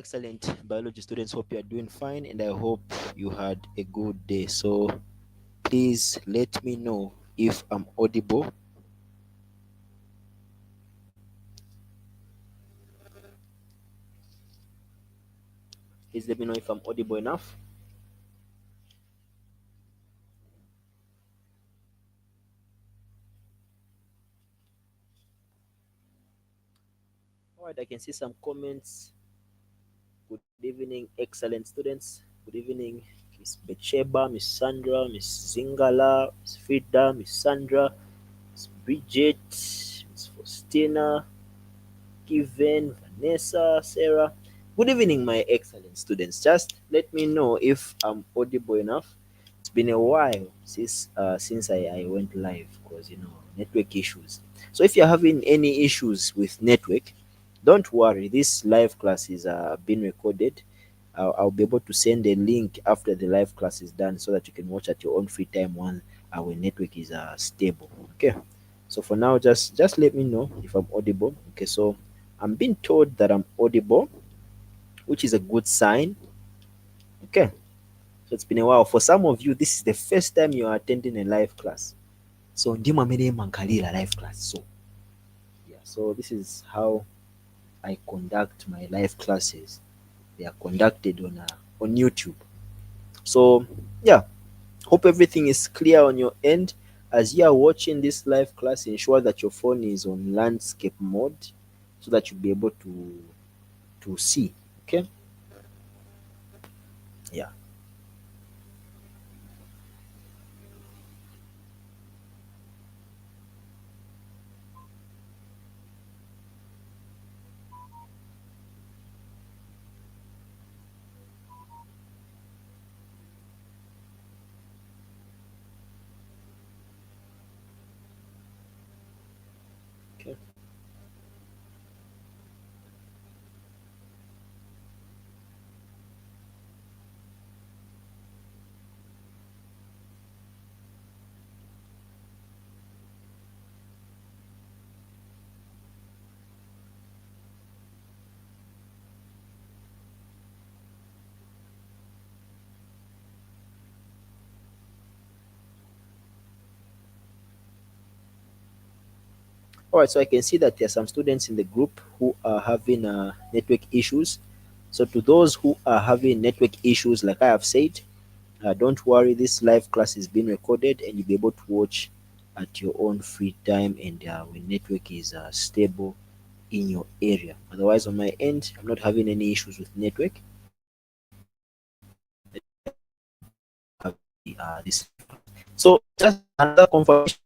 Excellent biology students. Hope you are doing fine, and I hope you had a good day. So, please let me know if I'm audible. Please let me know if I'm audible enough. All right, I can see some comments. Good evening, excellent students. Good evening, Miss Betsheba, Miss Sandra, Miss Zingala, Miss Frida, Miss Sandra, Miss Bridget, Miss Faustina, Given, Vanessa, Sarah. Good evening, my excellent students. Just let me know if I'm audible enough. It's been a while since I went live because network issues. So if you're having any issues with network, don't worry. This live class is being recorded. I'll be able to send a link after the live class is done so that you can watch at your own free time when our network is stable. Okay. So for now, just let me know if I'm audible. Okay. So I'm being told that I'm audible, which is a good sign. Okay. So it's been a while. For some of you, this is the first time you are attending a live class. So ndimo amene mankalira live class. So yeah. So this is how I conduct my live classes. They are conducted on YouTube. So yeah, hope everything is clear on your end. As you are watching this live class, ensure that your phone is on landscape mode so that you'll be able to see. Okay. Yeah. Okay. All right, so I can see that there are some students in the group who are having network issues. So to those who are having network issues, like I have said, don't worry. This live class is being recorded, and you'll be able to watch at your own free time and when network is stable in your area. Otherwise, on my end, I'm not having any issues with network. This so just another confirmation.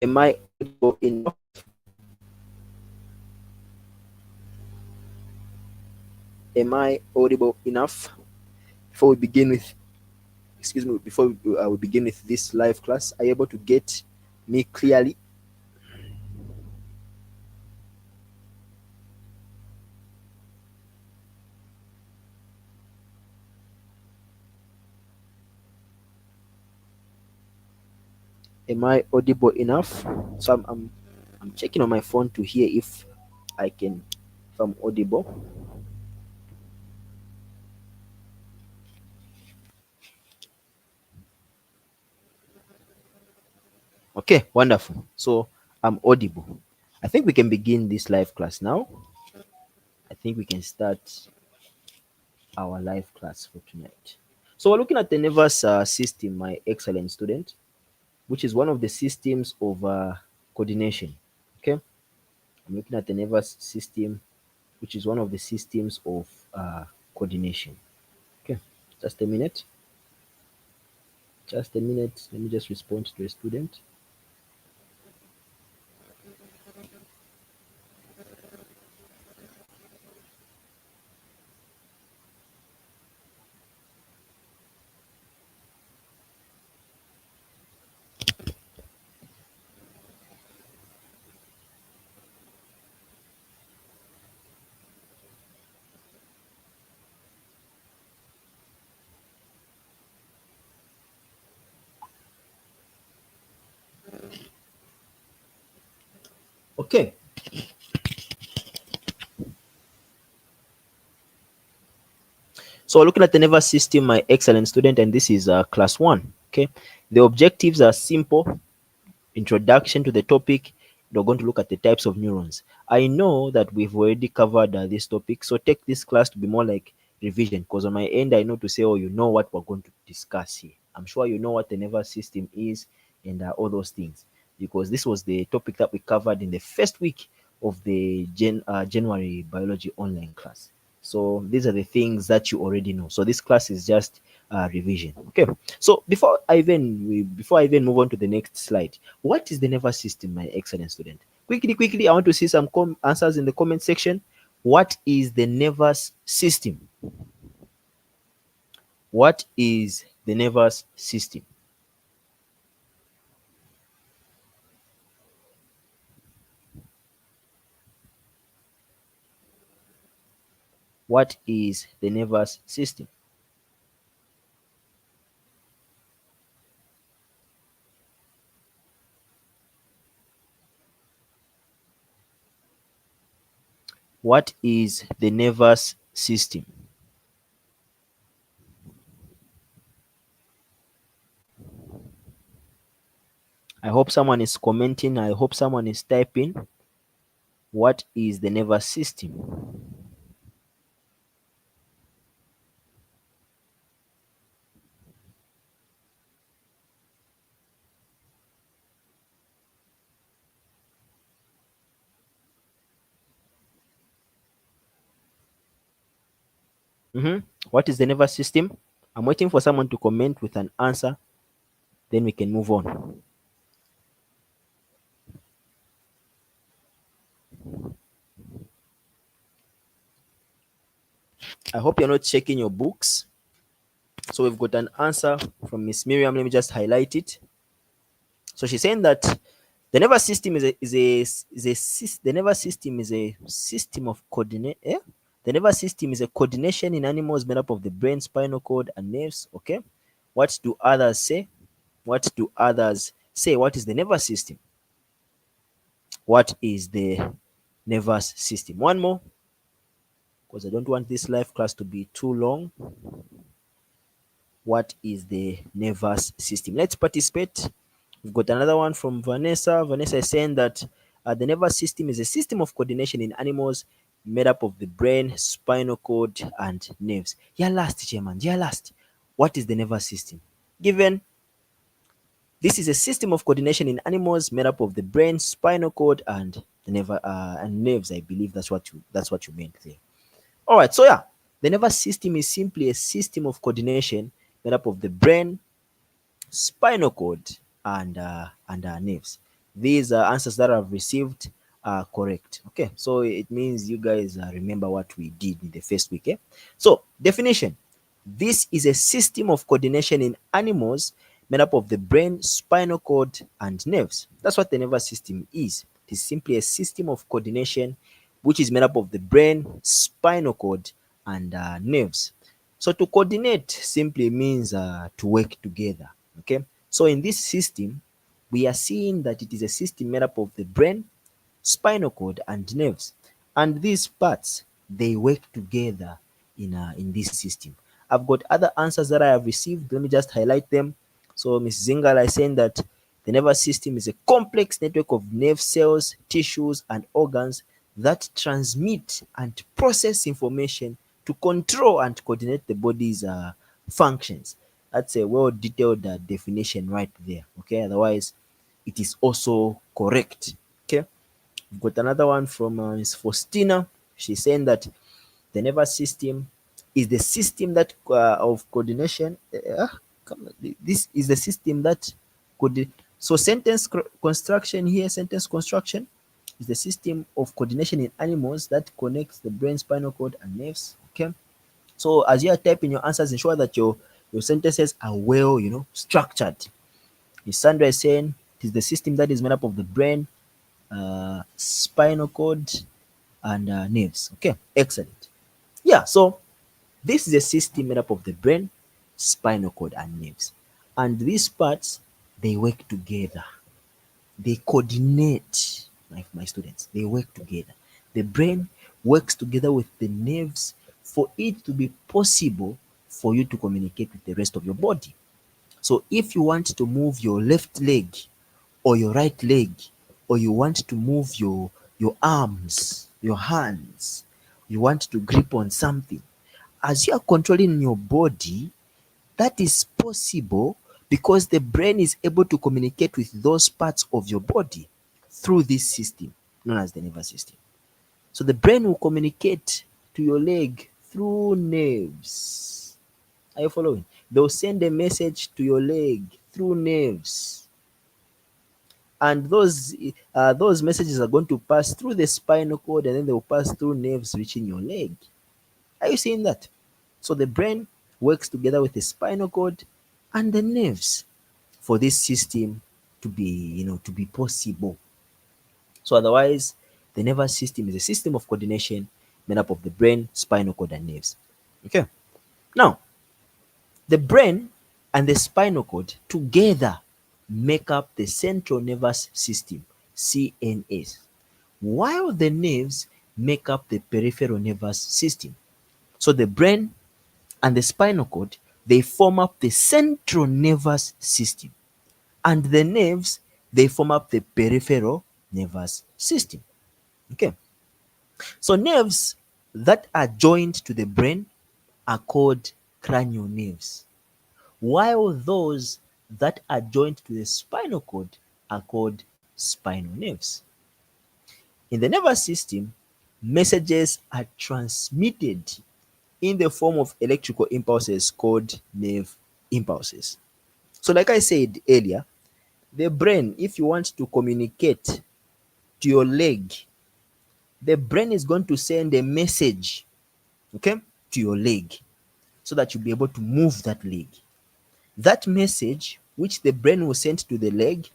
Am I audible enough? Am I audible enough? Before we begin with, excuse me, before we begin with this live class, are you able to get me clearly? Am I audible enough? So I'm checking on my phone to hear if I'm audible. Okay, wonderful. So I'm audible. I think we can begin this live class now. I think we can start our live class for tonight. So we're looking at the nervous system, my excellent student, which is one of the systems of coordination. Okay, I'm looking at the nervous system, which is one of the systems of coordination. Okay, just a minute. Just a minute. Let me just respond to a student. Okay. So looking at the nervous system, my excellent student, and this is class 1. Okay, the objectives are simple: introduction to the topic. We're going to look at the types of neurons. I know that we've already covered this topic, so take this class to be more like revision, because on my end I know to say, oh, you know what we're going to discuss here. I'm sure you know what the nervous system is and all those things, because this was the topic that we covered in the first week of the January biology online class. So these are the things that you already know. So this class is just revision. Okay. So before I even move on to the next slide, what is the nervous system, my excellent student? Quickly, I want to see some answers in the comment section. What is the nervous system? What is the nervous system? What is the nervous system? What is the nervous system? I hope someone is commenting. I hope someone is typing. What is the nervous system? What is the nervous system? I'm waiting for someone to comment with an answer. Then we can move on. I hope you're not checking your books. So we've got an answer from Miss Miriam. Let me just highlight it. So she's saying that the nervous system the nervous system is a system of coordinate. The nervous system is a coordination in animals made up of the brain, spinal cord, and nerves. Okay. What do others say? What do others say? What is the nervous system? What is the nervous system? One more, because I don't want this live class to be too long. What is the nervous system? Let's participate. We've got another one from Vanessa. Vanessa is saying that the nervous system is a system of coordination in animals made up of the brain, spinal cord, and nerves. Yeah, last, Chairman. Yeah, last. What is the nervous system? Given this is a system of coordination in animals made up of the brain, spinal cord, and and nerves. I believe that's what you meant there. All right. So yeah, the nervous system is simply a system of coordination made up of the brain, spinal cord, and nerves. These answers that I've received are correct. Okay, so it means you guys remember what we did in the first week. So definition: this is a system of coordination in animals made up of the brain, spinal cord, and nerves. That's what the nervous system is. It is simply a system of coordination which is made up of the brain, spinal cord, and nerves. So to coordinate simply means to work together. Okay. So in this system, we are seeing that it is a system made up of the brain, spinal cord, and nerves. And these parts, they work together in this system. I've got other answers that I have received. Let me just highlight them. So Ms. Zingala is saying that the nervous system is a complex network of nerve cells, tissues, and organs that transmit and process information to control and coordinate the body's functions. That's a well detailed definition right there. Okay, otherwise, it is also correct. Okay, we've got another one from Ms. Faustina. She's saying that the nervous system is the system that of coordination. This is the system that could. So construction here, sentence construction is the system of coordination in animals that connects the brain, spinal cord, and nerves. Okay. So as you are typing your answers, ensure that your sentences are well, structured. Miss Sandra is saying it is the system that is made up of the brain, spinal cord, and nerves. Okay, excellent. Yeah, so this is a system made up of the brain, spinal cord, and nerves. And these parts, they work together. They coordinate, my students. They work together. The brain works together with the nerves for it to be possible for you to communicate with the rest of your body. So if you want to move your left leg or your right leg, or you want to move your arms, your hands, you want to grip on something, as you are controlling your body, that is possible because the brain is able to communicate with those parts of your body through this system known as the nervous system. So the brain will communicate to your leg through nerves. Are you following? They'll send a message to your leg through nerves. And those messages are going to pass through the spinal cord, and then they will pass through nerves reaching your leg. Are you seeing that? So the brain works together with the spinal cord and the nerves for this system to be, to be possible. So otherwise, the nervous system is a system of coordination made up of the brain, spinal cord, and nerves. Okay. Now, the brain and the spinal cord together make up the central nervous system, CNS, while the nerves make up the peripheral nervous system. So the brain and the spinal cord, they form up the central nervous system, and the nerves, they form up the peripheral nervous system. Okay. So nerves that are joined to the brain are called cranial nerves, while those that are joined to the spinal cord are called spinal nerves. In the nervous system, messages are transmitted in the form of electrical impulses called nerve impulses. So, like I said earlier, the brain, if you want to communicate to your leg, the brain is going to send a message, okay, to your leg so that you'll be able to move that leg. That message, which the brain will send to the leg,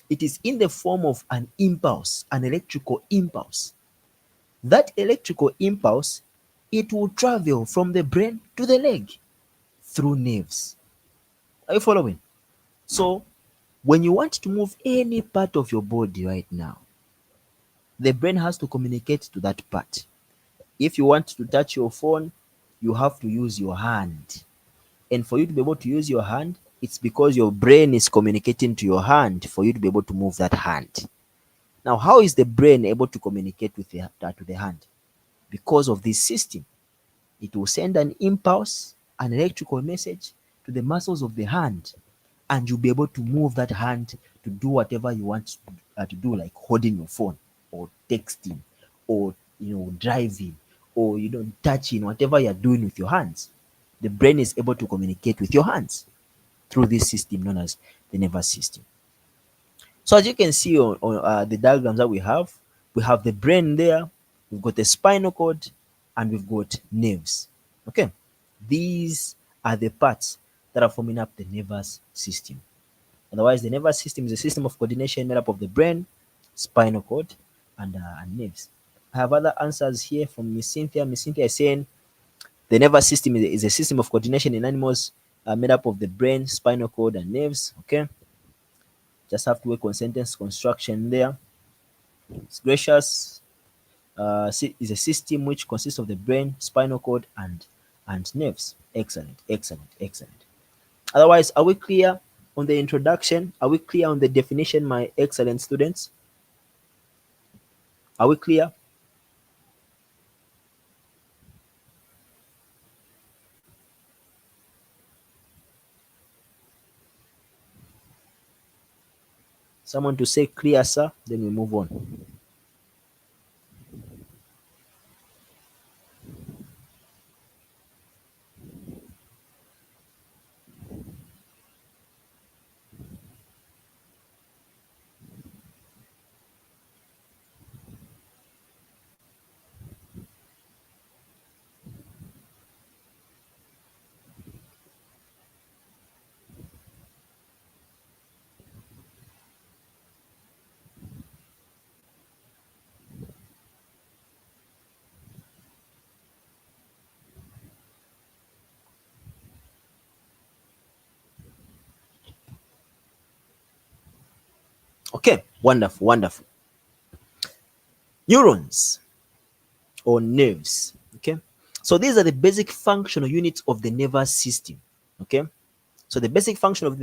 it is in the form of an impulse, an electrical impulse. That electrical impulse, it will travel from the brain to the leg through nerves. Are you following? So, when you want to move any part of your body right now, the brain has to communicate to that part. If you want to touch your phone, you have to use your hand. And for you to be able to use your hand, it's because your brain is communicating to your hand for you to be able to move that hand. Now, how is the brain able to communicate with to the hand? Because of this system. It will send an impulse, an electrical message to the muscles of the hand, and you'll be able to move that hand to do whatever you want to do, like holding your phone or texting or driving or touching, whatever you're doing with your hands. The brain is able to communicate with your hands through this system known as the nervous system. So as you can see on the diagrams that we have the brain there, we've got the spinal cord, and we've got nerves. Okay, these are the parts that are forming up the nervous system. Otherwise, the nervous system is a system of coordination made up of the brain, spinal cord, and nerves. I have other answers here from Miss Cynthia. Miss Cynthia is saying the nervous system is a system of coordination in animals made up of the brain, spinal cord, and nerves. Okay, just have to work on sentence construction there. It's gracious. Is a system which consists of the brain, spinal cord, and nerves. Excellent, excellent, excellent. Otherwise, are we clear on the introduction? Are we clear on the definition, my excellent students? Are we clear? Someone to say clear, sir, then we move on. Okay, wonderful, wonderful. Neurons or nerves. Okay, So these are the basic functional units of the nervous system. Okay. So the basic functional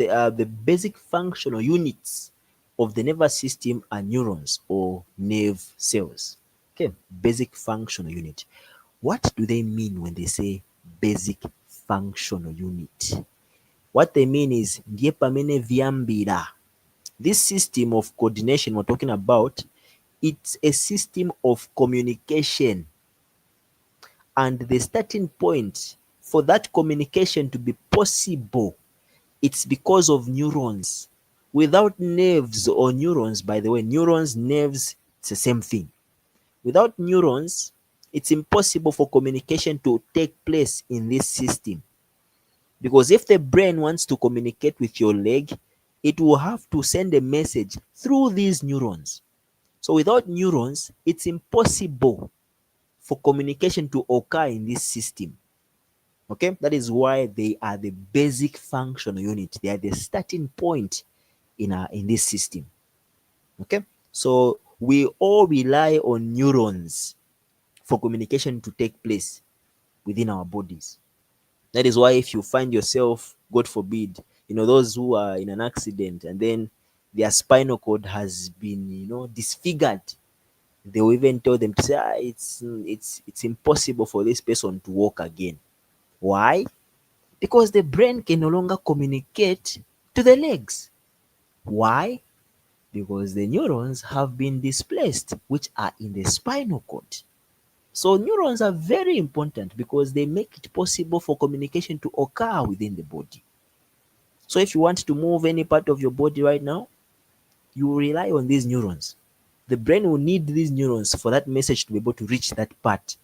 units of the nervous system are neurons or nerve cells. Okay, basic functional unit. What do they mean when they say basic functional unit? What they mean is ndiye pamene vyambira. This system of coordination we're talking about, it's a system of communication, and the starting point for that communication to be possible, it's because of neurons. Without nerves or neurons, by the way, neurons, nerves, it's the same thing. Without neurons, it's impossible for communication to take place in this system. Because if the brain wants to communicate with your leg, it will have to send a message through these neurons. So without neurons, it's impossible for communication to occur in this system. Okay, that is why they are the basic functional unit. They are the starting point in this system. Okay, so we all rely on neurons for communication to take place within our bodies. That is why if you find yourself, God forbid, those who are in an accident and then their spinal cord has been, disfigured, they will even tell them to say, it's impossible for this person to walk again. Why? Because the brain can no longer communicate to the legs. Why? Because the neurons have been displaced, which are in the spinal cord. So neurons are very important because they make it possible for communication to occur within the body. So if you want to move any part of your body right now, you rely on these neurons. The brain will need these neurons for that message to be able to reach that part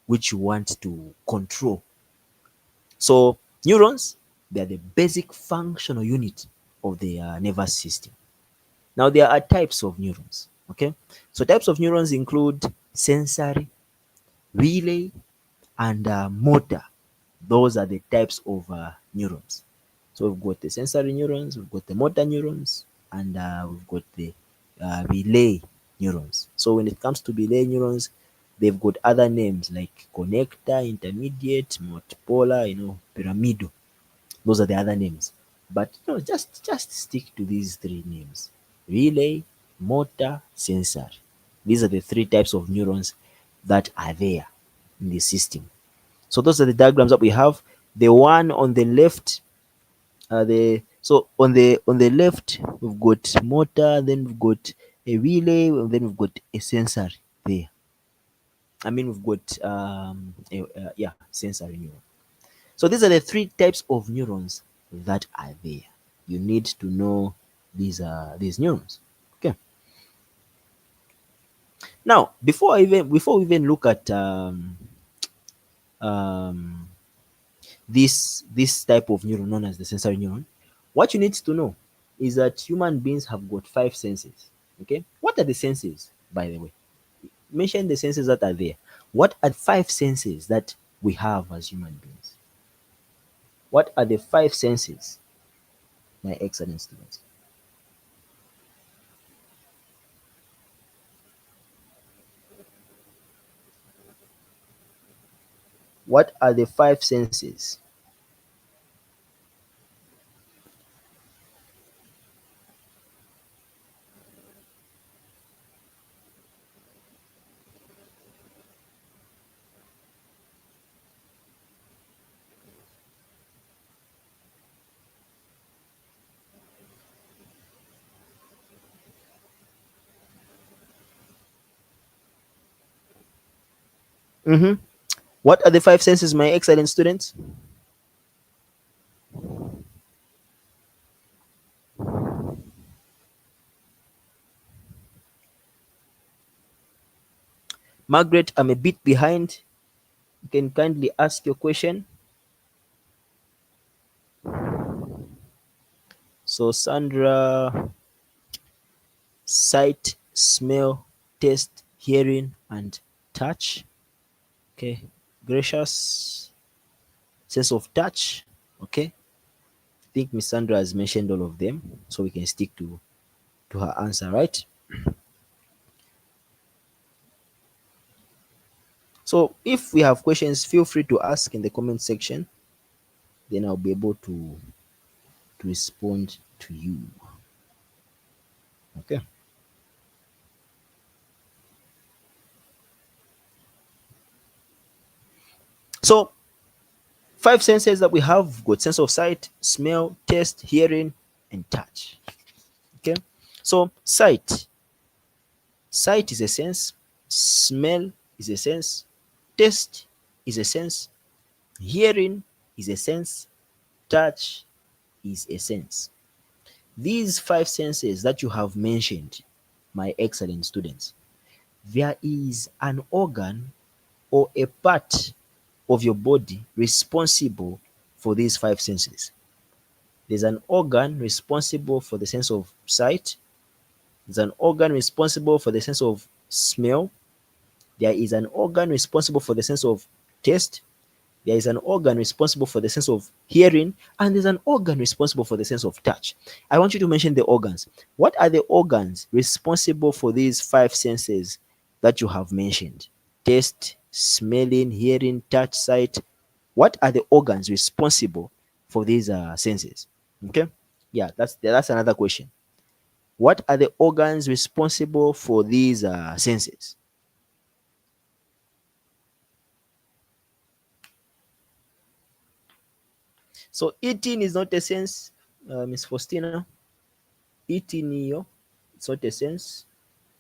which you want to control. So neurons, they are the basic functional unit of the nervous system. Now there are types of neurons. Okay, so types of neurons include sensory, relay, and motor. Those are the types of neurons. So we've got the sensory neurons, we've got the motor neurons, and we've got the relay neurons. So when it comes to relay neurons, they've got other names like connector, intermediate, multipolar, pyramidal. Those are the other names. But just stick to these three names: relay, motor, sensory. These are the three types of neurons that are there in the system. So those are the diagrams that we have. The one on the left, the so on the left we've got motor, then we've got a relay, and then we've got a sensory there. I mean we've got sensory neuron. So these are the three types of neurons that are there. You need to know these neurons. Okay. Now before we even look at um, this type of neuron known as the sensory neuron, what you need to know is that human beings have got five senses. Okay, what are the senses, by the way? Mention the senses that are there. What are five senses that we have as human beings? What are the five senses, my excellent students? What are the five senses? Mm-hmm. What are the five senses, my excellent students? Margaret, I'm a bit behind. You can kindly ask your question. So Sandra, sight, smell, taste, hearing, and touch. Okay. Gracious, sense of touch. Okay. I think Miss Sandra has mentioned all of them, so we can stick to her answer, right? So if we have questions, feel free to ask in the comment section. Then I'll be able to respond to you. Okay. So five senses that we have got sense of sight, smell, taste, hearing, and touch. Okay. So sight is a sense, smell is a sense, taste is a sense, hearing is a sense, touch is a sense. These five senses that you have mentioned, my excellent students, there is an organ or a part of your body responsible for these five senses. There's an organ responsible for the sense of sight. There's an organ responsible for the sense of smell. There is an organ responsible for the sense of taste. There is an organ responsible for the sense of hearing, and there's an organ responsible for the sense of touch. I want you to mention the organs. What are the organs responsible for these five senses that you have mentioned? Taste, smelling, hearing, touch, sight. What are the organs responsible for these senses? Okay. Yeah, that's another question. What are the organs responsible for these senses? So eating is not a sense, Miss Faustina. Eating here, it's not a sense,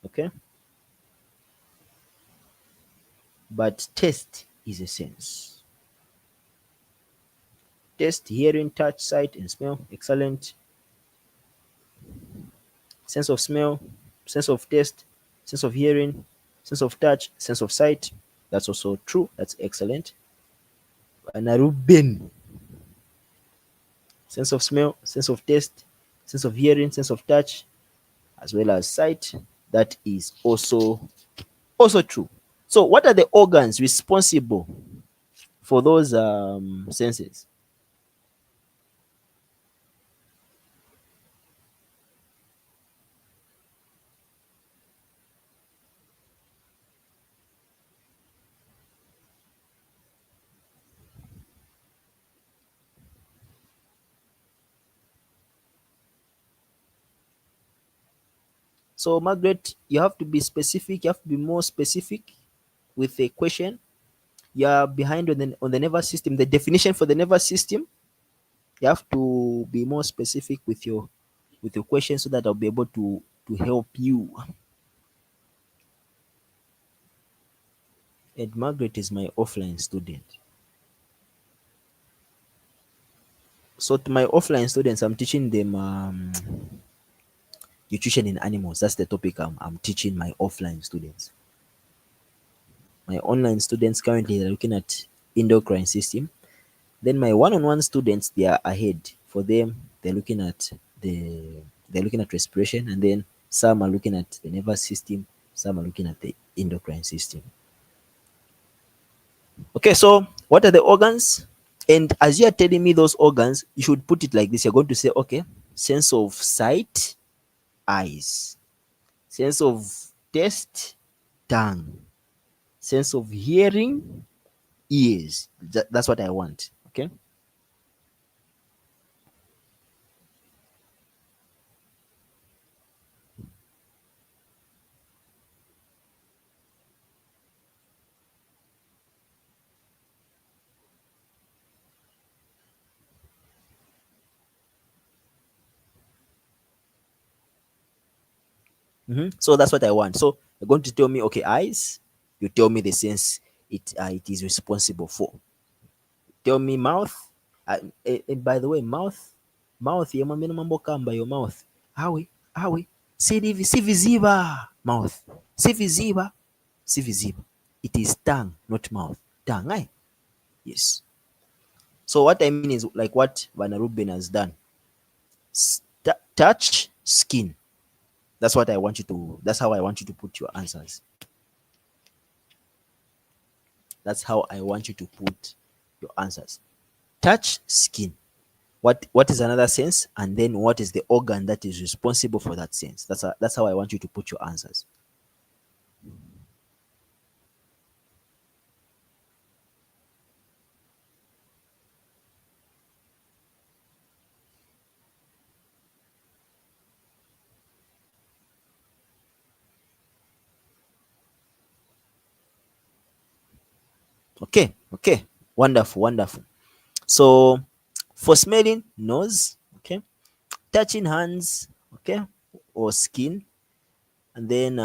okay? But taste is a sense. Taste, hearing, touch, sight, and smell. Excellent. Sense of smell, sense of taste, sense of hearing, sense of touch, sense of sight. That's also true. That's excellent. Ruben. Sense of smell, sense of taste, sense of hearing, sense of touch, as well as sight. That is also true. So, what are the organs responsible for those senses? So, Margaret, you have to be specific. You have to be more specific with a question. You are behind on the nervous system. The definition for the nervous system. You have to be more specific with your question so that I'll be able to help you. And Margaret is my offline student. So to my offline students, I'm teaching them nutrition in animals. That's the topic I'm teaching my offline students. My online students currently are looking at endocrine system. Then my one-on-one students, they are ahead. For them, the they're looking at respiration, and then some are looking at the nervous system, some are looking at the endocrine system. Okay, so what are the organs? And as you are telling me those organs, you should put it like this. You're going to say, okay, sense of sight, eyes. Sense of taste, tongue. Sense of hearing, ears. That's what I want. Okay. So that's what I want. So you're going to tell me, okay, eyes. You tell me the sense it is responsible for. Tell me mouth. And by the way, mouth. Yemwambia mambo kamba your mouth. Awe. Si viziba. Mouth. Si viziba. Si viziba. It is tongue, not mouth. Tongue, eh? Yes. So what I mean is like what Van Ruben has done. Touch skin. That's what I want you to. That's how I want you to put your answers. That's how I want you to put your answers. Touch skin. What is another sense, and then what is the organ that is responsible for that sense? That's how I want you to put your answers. Okay, wonderful, wonderful. So for smelling, nose, okay, touching hands, okay, or skin, and then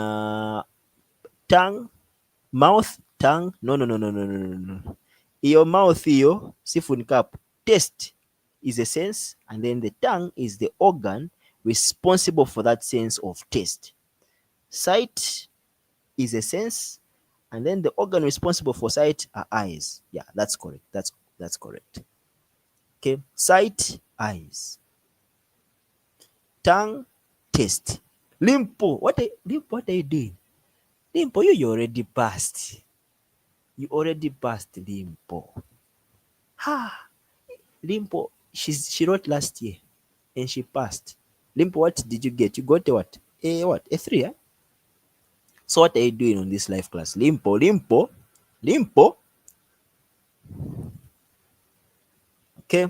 tongue, mouth, tongue. No, no, no, no, no, no, no, no. Your mouth, your siphon cup. Taste is a sense, and then the tongue is the organ responsible for that sense of taste. Sight is a sense, and then the organ responsible for sight are eyes. Yeah, that's correct. That's correct. Okay, sight, eyes, tongue, taste. Limpo, Limpo, what are you doing? Limpo, you already passed. You already passed Limpo. Ha! Limpo, she wrote last year and she passed. Limpo, what did you get? You got a what? A what? A three, eh? So what are you doing on this life class? Limpo, Limpo, Limpo. Okay.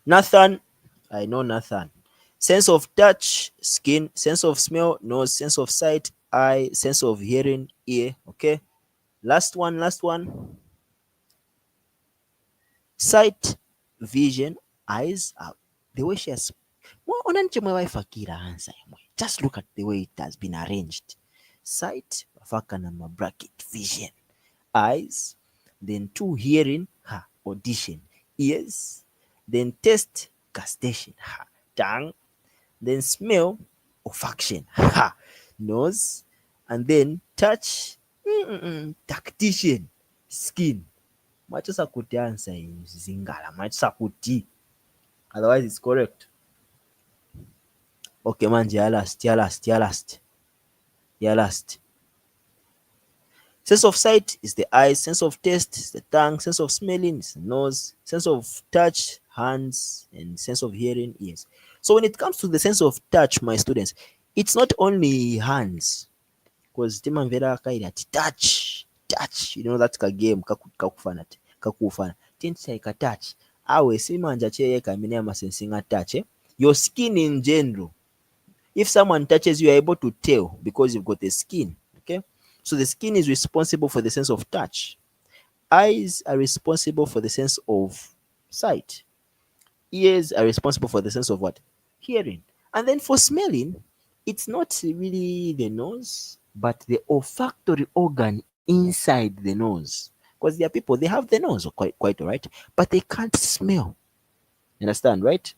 Nathan, I know Nathan. Sense of touch, skin, sense of smell, nose, sense of sight, eye, sense of hearing, ear. Okay. Last one, last one. Sight, vision, eyes. The way she has. Unanchi wife akira answer. Just look at the way it has been arranged. Sight, wafaka na bracket, vision. Eyes, then two hearing, audition. Ears, then taste, gustation, tongue, then smell, olfaction, nose, and then touch, tactician, skin. Machisa kuti answer zingala, machisa kuti. Otherwise, it's correct. Okay, man, ya last. Sense of sight is the eyes, sense of taste is the tongue, sense of smelling is the nose, sense of touch, hands, and sense of hearing, ears. So when it comes to the sense of touch, my students, it's not only hands, because timamvera kairi ati touch, that's ka game kakufana kakufana tinchaika touch awe simanja cheyeka amene amasensinga touch, your skin in general. If someone touches you, you're able to tell because you've got the skin. Okay, so the skin is responsible for the sense of touch. Eyes are responsible for the sense of sight. Ears are responsible for the sense of what? Hearing. And then for smelling, it's not really the nose, but the olfactory organ inside the nose. Because there are people, they have the nose quite all right, but they can't smell. You understand, right?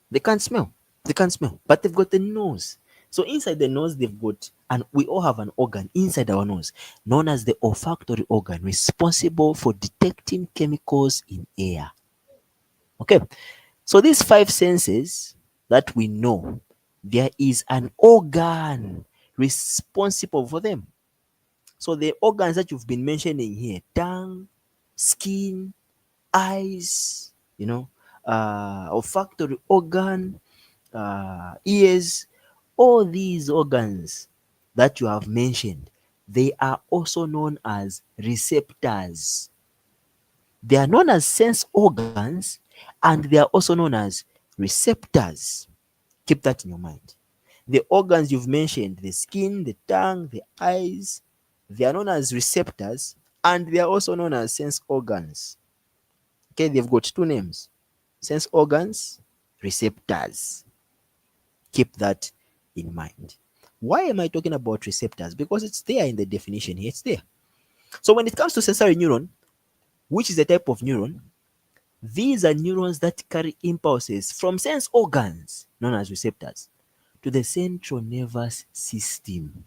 They can't smell. They can't smell, but they've got the nose. So inside the nose, they've got, and we all have an organ inside our nose known as the olfactory organ, responsible for detecting chemicals in air. Okay, so these five senses that we know, there is an organ responsible for them. So the organs that you've been mentioning here, tongue, skin, eyes, olfactory organ, ears, all these organs that you have mentioned, they are also known as receptors. They are known as sense organs and they are also known as receptors. Keep that in your mind. The organs you've mentioned, the skin, the tongue, the eyes, they are known as receptors and they are also known as sense organs. Okay, they've got two names: sense organs, receptors. Keep that in mind. Why am I talking about receptors? Because it's there in the definition here. It's there. So when it comes to sensory neuron, which is a type of neuron, these are neurons that carry impulses from sense organs, known as receptors, to the central nervous system.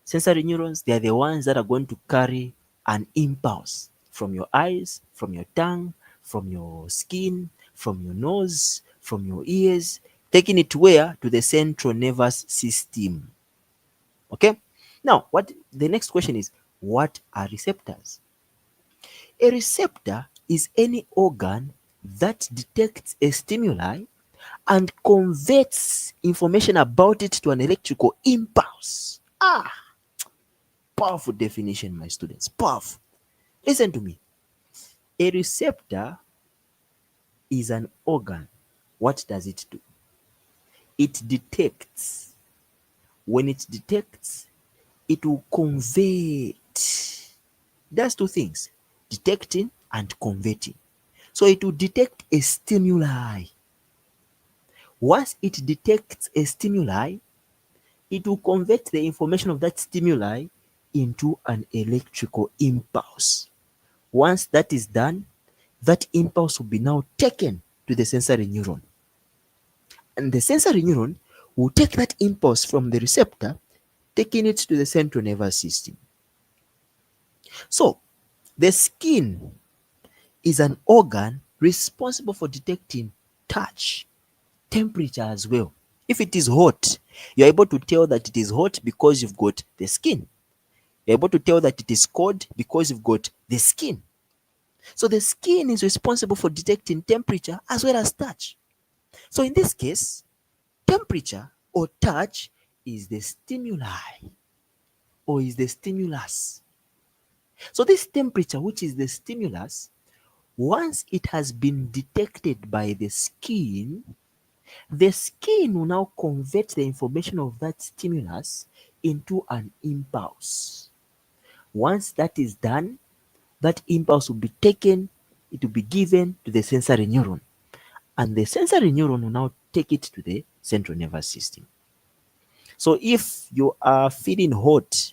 Sensory neurons, they are the ones that are going to carry an impulse from your eyes, from your tongue, from your skin, from your nose, from your ears, taking it where? To the central nervous system. Okay? Now, what the next question is, what are receptors? A receptor is any organ that detects a stimuli and converts information about it to an electrical impulse. Powerful definition, my students. Powerful. Listen to me. A receptor is an organ. What does it do? it detects. When it detects, it will convert. That's two things, detecting and converting. So it will detect a stimuli. Once it detects a stimuli, it will convert the information of that stimuli into an electrical impulse. Once that is done, that impulse will be now taken to the sensory neuron. And the sensory neuron will take that impulse from the receptor, taking it to the central nervous system. So, the skin is an organ responsible for detecting touch, temperature as well. If it is hot, you're able to tell that it is hot because you've got the skin. You're able to tell that it is cold because you've got the skin. So the skin is responsible for detecting temperature as well as touch. So in this case, temperature or touch is the stimuli or is the stimulus. So this temperature, which is the stimulus, once it has been detected by the skin will now convert the information of that stimulus into an impulse. Once that is done, that impulse will be taken, it will be given to the sensory neuron. And the sensory neuron will now take it to the central nervous system. So if you are feeling hot,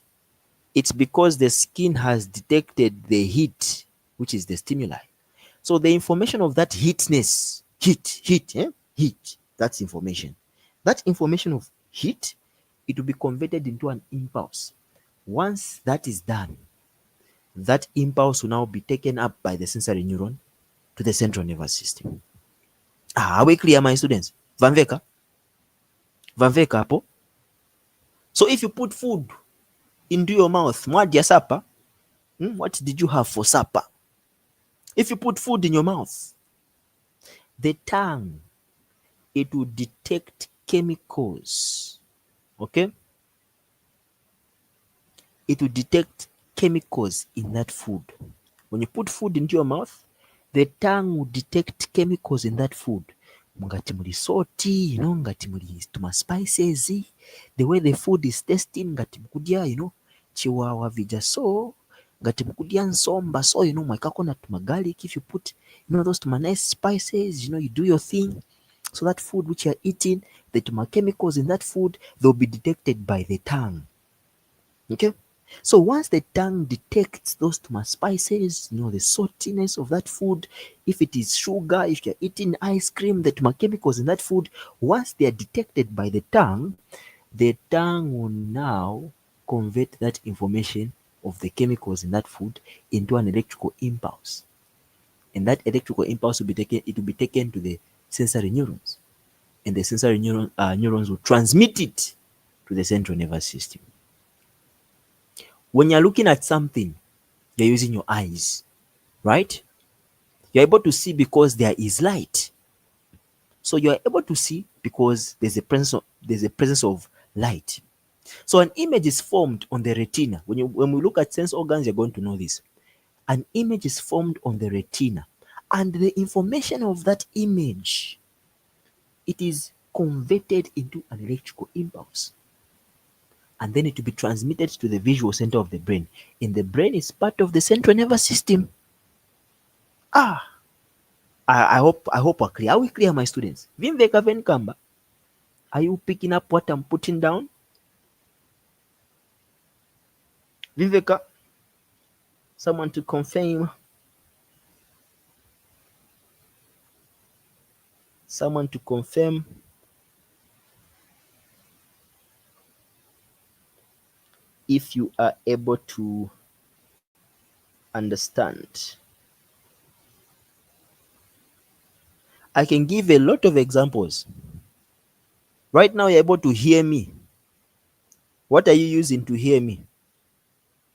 it's because the skin has detected the heat, which is the stimuli. So the information of that heat, that's information. That information of heat, it will be converted into an impulse. Once that is done, that impulse will now be taken up by the sensory neuron to the central nervous system. Are we clear, my students? Vanveka? Vanveka hapo? So if you put food into your mouth, mwadya supper, what did you have for supper? If you put food in your mouth, the tongue, it will detect chemicals. Okay? It will detect chemicals in that food. When you put food into your mouth, the tongue will detect chemicals in that food. Ngati muli salty, ngati muli tuma spices, the way the food is tasting, ngati mukudya, chiwawa vija so, ngati mukudya nsomba so, mwekako na tuma garlic, if you put, those tuma nice spices, you do your thing. So that food which you're eating, the tuma chemicals in that food, they'll be detected by the tongue. Okay? So once the tongue detects those spices, the saltiness of that food, if it is sugar, if you're eating ice cream, the chemicals in that food, once they are detected by the tongue will now convert that information of the chemicals in that food into an electrical impulse. And that electrical impulse will be taken to the sensory neurons. And the sensory neurons will transmit it to the central nervous system. When you're looking at something, you're using your eyes, right? You're able to see because there is light. So you're able to see because there's a presence of light. So an image is formed on the retina. When we look at sense organs, you're going to know this. An image is formed on the retina, and the information of that image, it is converted into an electrical impulse. And then it will be transmitted to the visual center of the brain. And the brain is part of the central nervous system. I hope we're clear. Are we clear, my students? Vimveka Venkamba, are you picking up what I'm putting down? Viveka, someone to confirm. Someone to confirm. If you are able to understand. I can give a lot of examples. Right now, you're able to hear me. What are you using to hear me?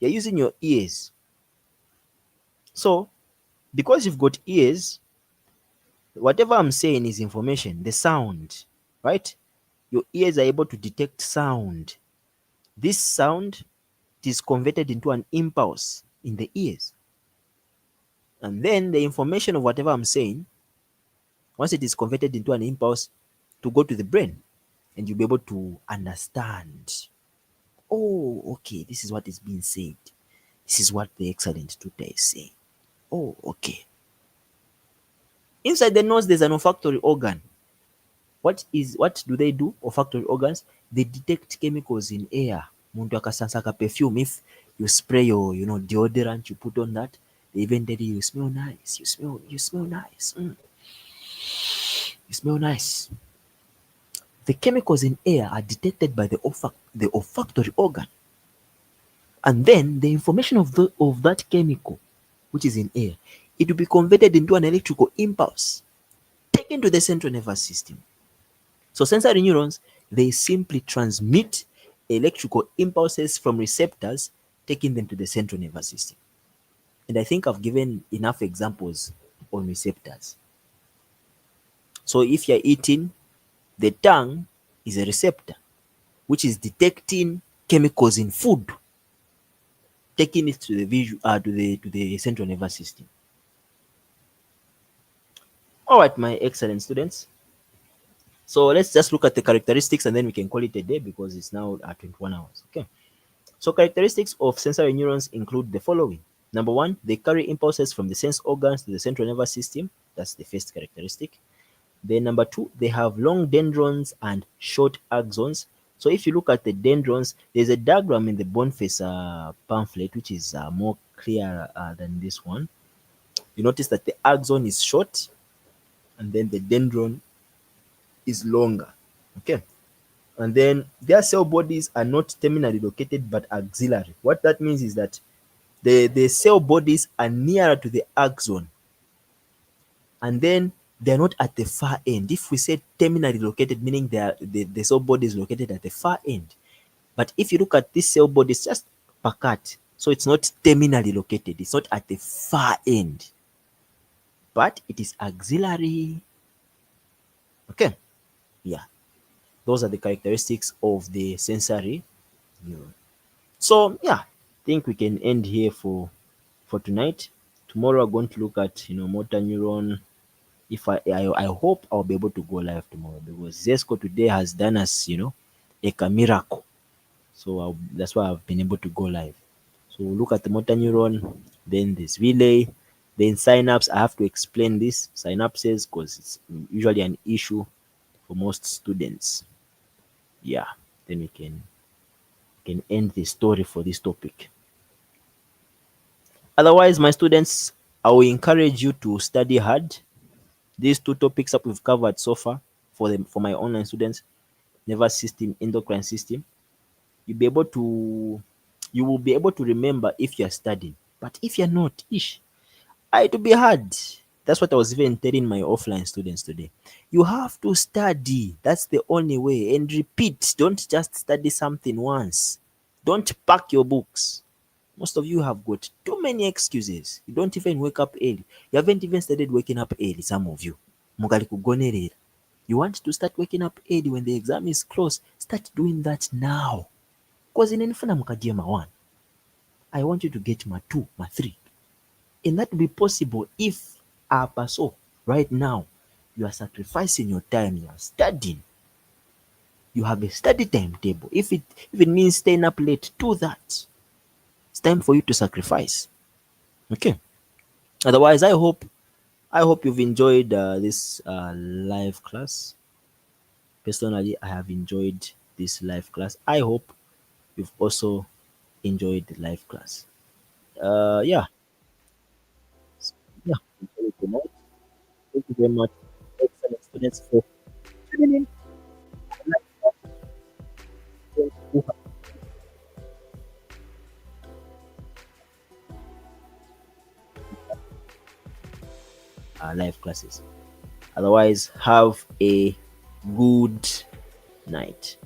You're using your ears. So, because you've got ears, whatever I'm saying is information, the sound, right? Your ears are able to detect sound. This sound is converted into an impulse in the ears. And then the information of whatever I'm saying, once it is converted into an impulse, to go to the brain. and you'll be able to understand. Oh, okay, this is what is being said. This is what the excellent tutor is saying. Oh, okay. Inside the nose, there's an olfactory organ. What do they do? Olfactory organs, they detect chemicals in air. Muntu akasansa ka perfume. If you spray your deodorant, you put on that, they even tell you smell nice. You smell nice. You smell nice. The chemicals in air are detected by the olfactory organ. And then the information of that chemical, which is in air, it will be converted into an electrical impulse taken to the central nervous system. So sensory neurons, they simply transmit electrical impulses from receptors, taking them to the central nervous system. And I think I've given enough examples on receptors. So if you're eating, the tongue is a receptor which is detecting chemicals in food, taking it to the to the central nervous system. All right, my excellent students. So let's just look at the characteristics and then we can call it a day because it's now at 21 hours. Okay. So characteristics of sensory neurons include the following. Number one, they carry impulses from the sense organs to the central nervous system. That's the first characteristic. Then number two, they have long dendrons and short axons. So if you look at the dendrons, there's a diagram in the Boniface pamphlet which is more clear than this one. You notice that the axon is short and then the dendron is longer. Okay. And then their cell bodies are not terminally located but axillary. What that means is that the cell bodies are nearer to the axon, and then they're not at the far end. If we say terminally located, meaning the cell body is located at the far end. But if you look at this cell body, it's just packet. So it's not terminally located. It's not at the far end, but it is axillary. Okay. Yeah. Those are the characteristics of the sensory neuron. So yeah, I think we can end here for tonight. Tomorrow we're going to look at motor neuron. If I hope I'll be able to go live tomorrow because Zesco today has done us like a miracle. So that's why I've been able to go live. So we'll look at the motor neuron, then this relay, then synapse. I have to explain this synapses because it's usually an issue for most students. Yeah, then we can end the story for this topic. Otherwise, my students, I will encourage you to study hard. These two topics that we've covered so far for my online students, nervous system, endocrine system, you'll be able to you will be able to remember if you're studying. But if you're not, it will be hard. That's what I was even telling my offline students today. You have to study. That's the only way. And repeat. Don't just study something once. Don't pack your books. Most of you have got too many excuses. You don't even wake up early. You haven't even started waking up early, some of you. Mugali kugonerera. You want to start waking up early when the exam is close. Start doing that now. Because in any mukadia ma 1, I want you to get my 2, my 3. And that will be possible if so right now you are sacrificing your time, you are studying. You have a study timetable. If it means staying up late, do that. It's time for you to sacrifice. Okay. Otherwise, I hope you've enjoyed this live class. Personally, I have enjoyed this live class. I hope you've also enjoyed the live class. Yeah, yeah. Enjoy it tonight. Thank you very much, excellent students, for tuning in. Who have live classes. Otherwise, have a good night.